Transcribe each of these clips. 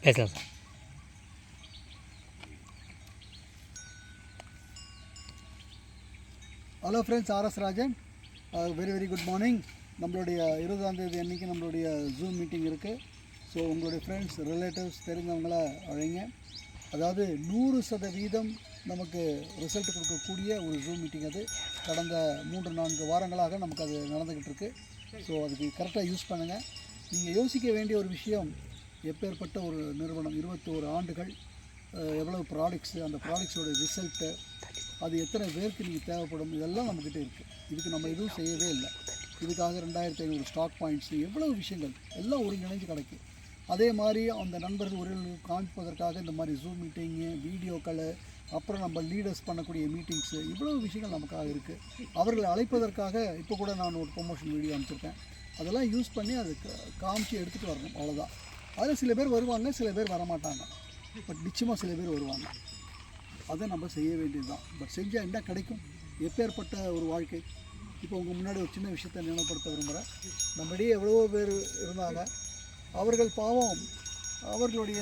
பேசலாம் sir. Hello friends, RS Rajan. Very good morning. நம்மளுடைய 20ஆம் தேதி அன்றைக்கி நம்மளுடைய ஜூம் மீட்டிங் இருக்குது. ஸோ உங்களுடைய ஃப்ரெண்ட்ஸ், ரிலேட்டிவ்ஸ், தெரிஞ்சவங்கள அழைங்க. அதாவது 100% நமக்கு ரிசல்ட் கொடுக்கக்கூடிய ஒரு ஜூம் மீட்டிங் அது. கடந்த 3-4 வாரங்களாக நமக்கு அது நடந்துக்கிட்டு இருக்குது. ஸோ அதுக்கு கரெக்டாக யூஸ் பண்ணுங்கள். நீங்கள் யோசிக்க வேண்டிய ஒரு விஷயம், எப்பேற்பட்ட ஒரு நிறுவனம், 21 ஆண்டுகள், எவ்வளவு ப்ராடக்ட்ஸு, அந்த ப்ராடக்ட்ஸோட ரிசல்ட்டு, அது எத்தனை பேருக்கு நீங்கள் தேவைப்படும், இதெல்லாம் நம்மக்கிட்ட இருக்குது. இதுக்கு நம்ம எதுவும் செய்யவே இல்லை. இதுக்காக 2500 ஸ்டாக் பாயிண்ட்ஸு, எவ்வளவு விஷயங்கள் எல்லாம் ஒருங்கிணைஞ்சு கிடைக்கும். அதே மாதிரி அந்த நண்பர்கள் உறவுகளுக்கு காமிப்பதற்காக இந்த மாதிரி ஜூம் மீட்டிங்கு, வீடியோக்கள், அப்புறம் நம்ம லீடர்ஸ் பண்ணக்கூடிய மீட்டிங்ஸு, இவ்வளோ விஷயங்கள் நமக்காக இருக்குது. அவர்களை அழைப்பதற்காக இப்போ கூட நான் ஒரு ப்ரொமோஷன் வீடியோ அனுப்பிச்சிருக்கேன். அதெல்லாம் யூஸ் பண்ணி அது காமிச்சு எடுத்துகிட்டு வரணும், அவ்வளோதான். அதில் சில பேர் வருவாங்க, சில பேர் வரமாட்டாங்க. பட் நிச்சயமாக சில பேர் வருவாங்க. அதை நம்ம செய்ய வேண்டியது தான். பட் செஞ்சால் என்ன கிடைக்கும்? எப்பேற்பட்ட ஒரு வாழ்க்கை. இப்போ உங்கள் முன்னாடி ஒரு சின்ன விஷயத்தை நினைவுபடுத்த விரும்புகிறேன். நம்மிடையே எவ்வளவோ பேர் இருந்தாங்க. அவர்கள் பாவம் அவர்களுடைய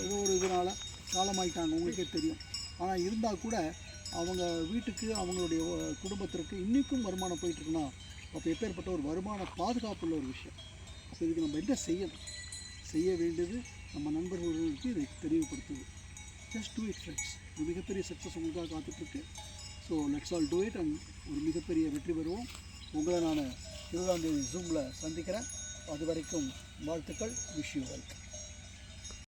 ஏதோ ஒரு இதனால் காலமாயிட்டாங்க, உங்களுக்கே தெரியும். ஆனால் இருந்தால் கூட அவங்க வீட்டுக்கு, அவங்களுடைய குடும்பத்திற்கு இன்றைக்கும் வருமானம் போயிட்டுருக்குன்னா, அப்போ எப்பேற்பட்ட ஒரு வருமான பாதுகாப்புள்ள ஒரு விஷயம். அப்போ இதுக்கு நம்ம என்ன செய்யணும்? செய்ய வேண்டியது நம்ம நண்பர்களுக்கு இதை தெளிவுபடுத்துது. Just do it friends. ஒரு மிகப்பெரிய சக்ஸஸ் உங்களுக்காக காத்துட்ருக்கு. So let's all do it and ஒரு மிகப்பெரிய வெற்றி பெறுவோம். உங்களை நான் 20ஆம் தேதி ஜூமில் சந்திக்கிறேன். அது வரைக்கும் வாழ்த்துக்கள். Wish you welcome.